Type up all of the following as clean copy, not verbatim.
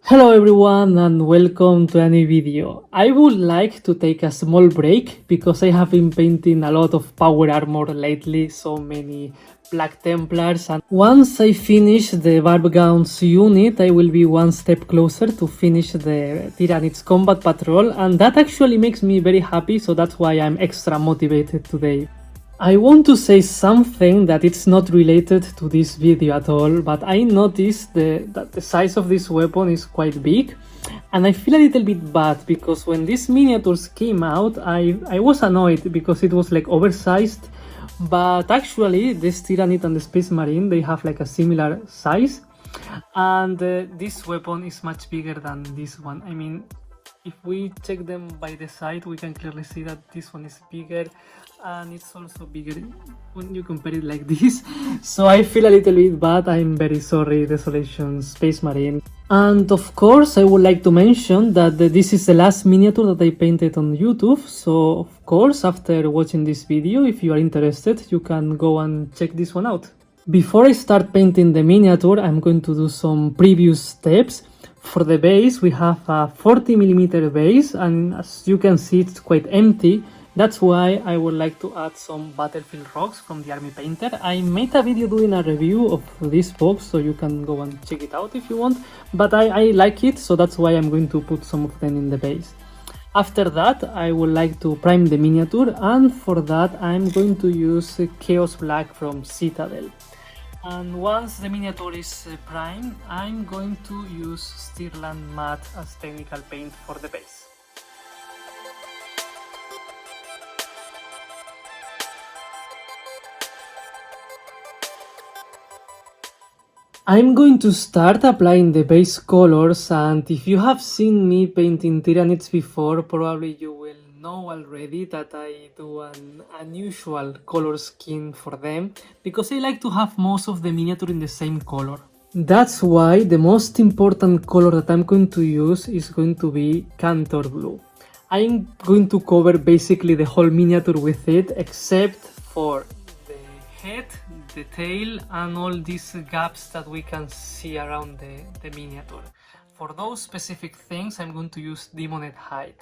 Hello everyone and welcome to a new video. I would like to take a small break because I have been painting a lot of power armor lately, so many Black Templars, and once I finish the Barbgaunt's unit I will be one step closer to finish the Tyranids combat patrol, and that actually makes me very happy, so that's why I'm extra motivated today. I want to say something that it's not related to this video at all, but I noticed that the size of this weapon is quite big, and I feel a little bit bad because when these miniatures came out I was annoyed because it was like oversized, but actually this Tyranid and the Space Marine, they have like a similar size, and this weapon is much bigger than this one. I mean, if we check them by the side, we can clearly see that this one is bigger and it's also bigger when you compare it like this. So I feel a little bit bad. I'm very sorry, Desolation, Space Marine. And of course, I would like to mention that this is the last miniature that I painted on YouTube. So of course, after watching this video, if you are interested, you can go and check this one out. Before I start painting the miniature, I'm going to do some previous steps. For the base, we have a 40mm base, and as you can see, it's quite empty. That's why I would like to add some battlefield rocks from the army painter. I made a video doing a review of this box, so you can go and check it out if you want, but I like it, so that's why I'm going to put some of them in the base. After that, I would like to prime the miniature, and for that I'm going to use Chaos Black from Citadel. And once the miniature is primed, I'm going to use Stirland Matte as technical paint for the base. I'm going to start applying the base colors, and if you have seen me painting Tyranids before, probably you will know already that I do an unusual color scheme for them, because I like to have most of the miniature in the same color. That's why the most important color that I'm going to use is going to be Cantor Blue. I'm going to cover basically the whole miniature with it, except for the head, the tail, and all these gaps that we can see around the miniature. For those specific things, I'm going to use Demonite Hide.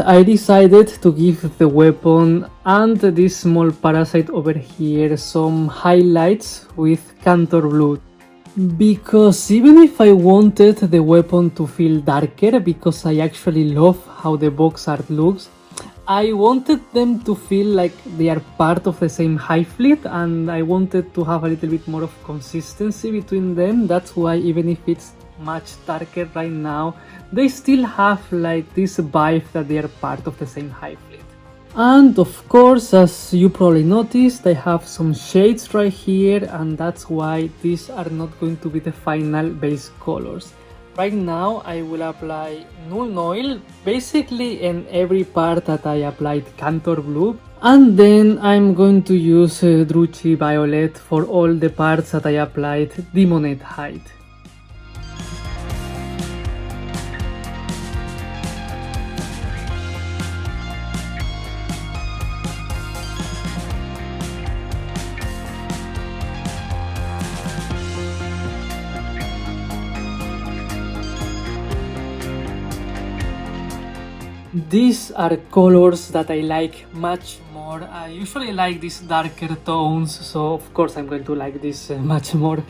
I decided to give the weapon and this small parasite over here some highlights with Cantor Blue, because even if I wanted the weapon to feel darker, because I actually love how the box art looks, I wanted them to feel like they are part of the same Hive Fleet, and I wanted to have a little bit more of consistency between them. That's why even if it's much darker right now, they still have like this vibe that they are part of the same Hive Fleet. And of course, as you probably noticed, I have some shades right here, and that's why these are not going to be the final base colors. Right now I will apply Null Oil basically in every part that I applied Cantor Blue, and then I'm going to use Druchii Violet for all the parts that I applied Demonite Hide. These are colors that I like much more. I usually like these darker tones, so of course I'm going to like this much more.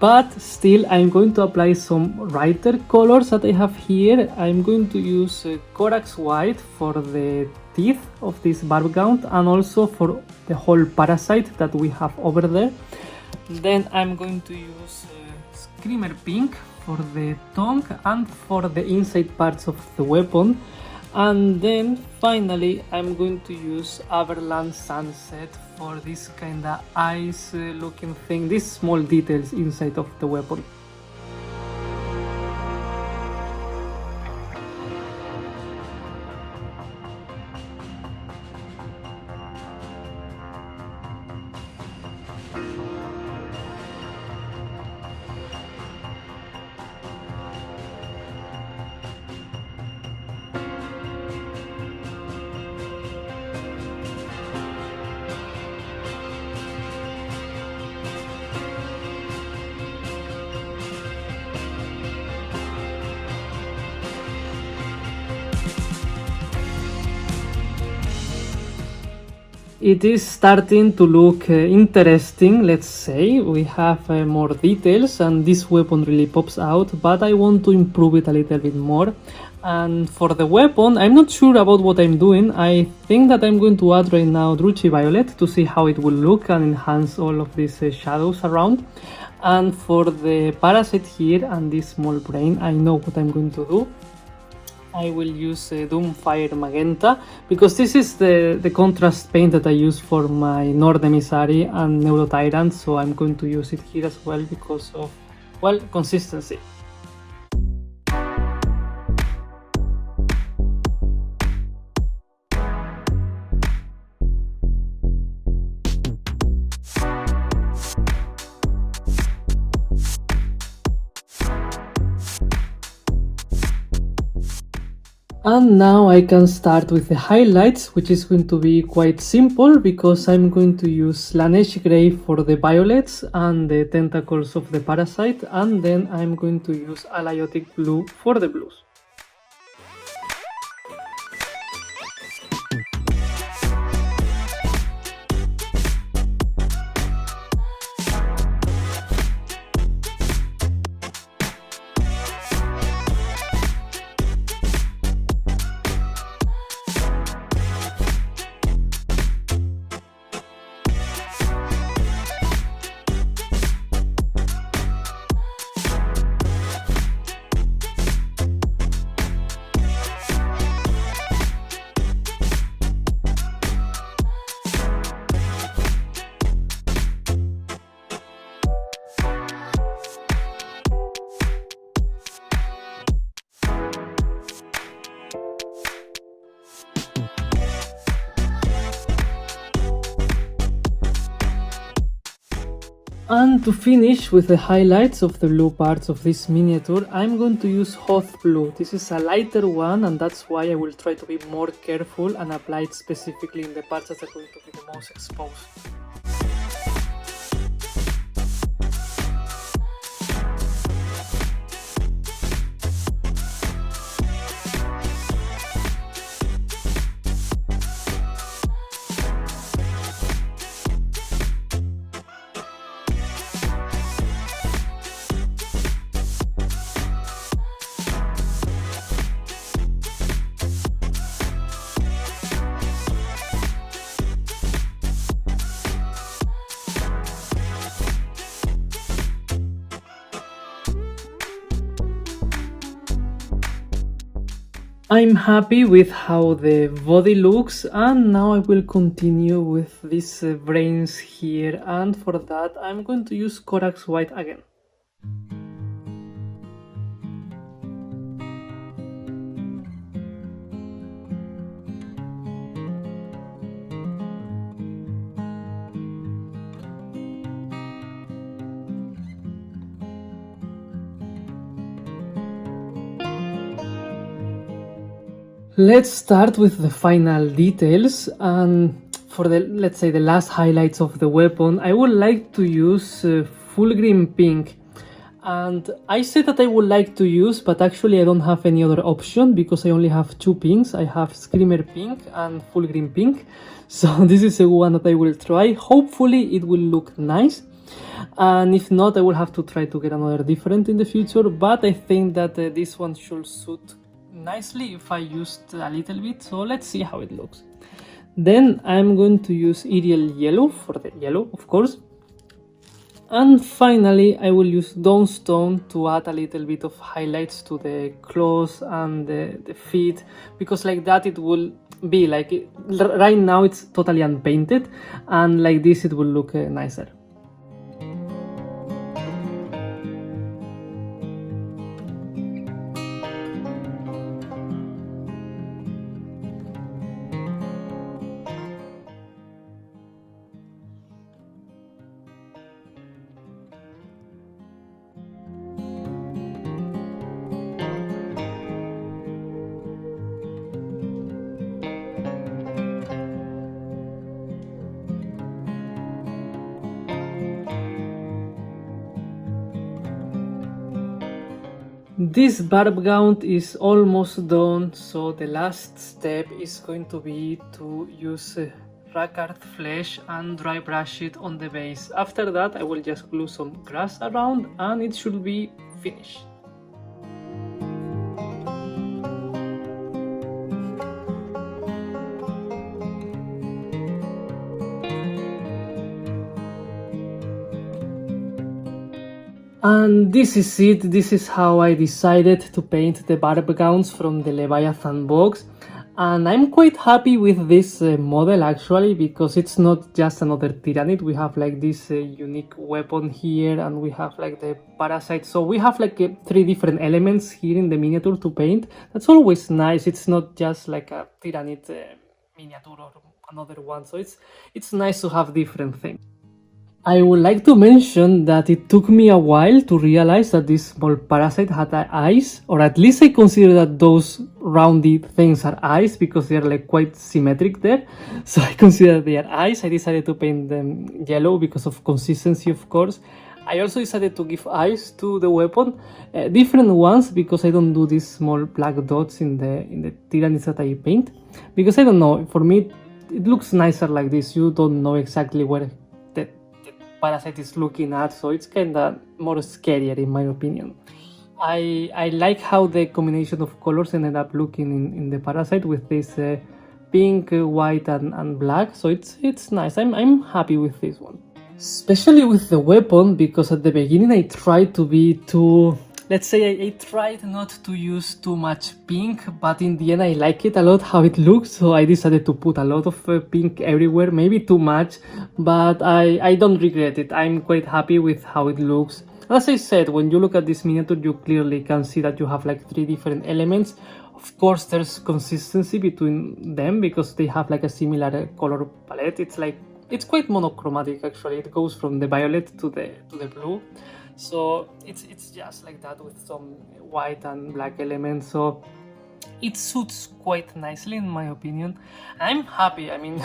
But still, I'm going to apply some lighter colors that I have here. I'm going to use Corax White for the teeth of this Barbgaunt, and also for the whole parasite that we have over there. Then I'm going to use Screamer Pink for the tongue and for the inside parts of the weapon. And then finally I'm going to use Averland Sunset for this kinda ice looking thing, these small details inside of the weapon. It is starting to look interesting, let's say. We have more details and this weapon really pops out, but I want to improve it a little bit more. And for the weapon, I'm not sure about what I'm doing. I think that I'm going to add right now Druchii Violet to see how it will look and enhance all of these shadows around. And for the parasite here and this small brain, I know what I'm going to do. I will use Doomfire Magenta because this is the contrast paint that I use for my Nord Emissary and Neurotyrant, so I'm going to use it here as well because of, well, consistency. And now I can start with the highlights, which is going to be quite simple because I'm going to use Slanesh Grey for the violets and the tentacles of the parasite, and then I'm going to use Aliotic Blue for the blues. And to finish with the highlights of the blue parts of this miniature, I'm going to use Hoth Blue. This is a lighter one, and that's why I will try to be more careful and apply it specifically in the parts that are going to be the most exposed. I'm happy with how the body looks, and now I will continue with these brains here, and for that I'm going to use Corax White again. Let's start with the final details, and for the, let's say, the last highlights of the weapon, I would like to use full green pink. And I said that I would like to use, but actually I don't have any other option because I only have two pinks. I have Screamer Pink and Full Green Pink. So this is the one that I will try. Hopefully it will look nice. And if not, I will have to try to get another different in the future. But I think that this one should suit nicely if I used a little bit, so let's see how it looks. Then I'm going to use Iriel Yellow for the yellow, of course. And finally, I will use Dawnstone to add a little bit of highlights to the claws and the feet, because like that it will be like, right now it's totally unpainted, and like this it will look nicer. This Barbgaunt is almost done, so the last step is going to be to use Rackard flesh and dry brush it on the base. After that I will just glue some grass around and it should be finished. And this is it, this is how I decided to paint the Barbgaunts from the Leviathan box. And I'm quite happy with this model actually, because it's not just another Tyranid. We have like this unique weapon here, and we have like the parasite. So we have like 3 different elements here in the miniature to paint. That's always nice. It's not just like a Tyranid miniature or another one. So it's nice to have different things. I would like to mention that it took me a while to realize that this small parasite had eyes, or at least I consider that those rounded things are eyes, because they are like quite symmetric there. So I consider they are eyes. I decided to paint them yellow because of consistency, of course. I also decided to give eyes to the weapon, different ones, because I don't do these small black dots in the Tyranids that I paint, because I don't know, for me it looks nicer like this. You don't know exactly where the parasite is looking at, so it's kinda more scarier in my opinion. I like how the combination of colors ended up looking in the parasite with this pink, white and black, so it's nice. I'm happy with this one. Especially with the weapon, because at the beginning I tried to be too... Let's say I tried not to use too much pink, but in the end I like it a lot how it looks, so I decided to put a lot of pink everywhere, maybe too much, but I don't regret it. I'm quite happy with how it looks. As I said, when you look at this miniature, you clearly can see that you have like 3 different elements. Of course, there's consistency between them because they have like a similar color palette. It's quite monochromatic actually. It goes from the violet to the blue. So it's just like that with some white and black elements, so it suits quite nicely in my opinion. I'm happy. I mean,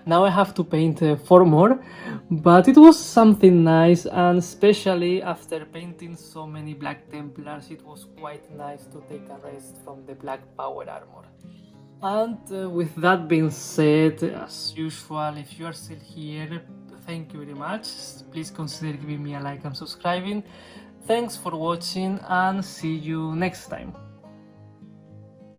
now I have to paint 4 more, but it was something nice, and especially after painting so many Black Templars, it was quite nice to take a rest from the black power armor. And with that being said, as usual, if you are still here, thank you very much. Please consider giving me a like and subscribing. Thanks for watching, and see you next time.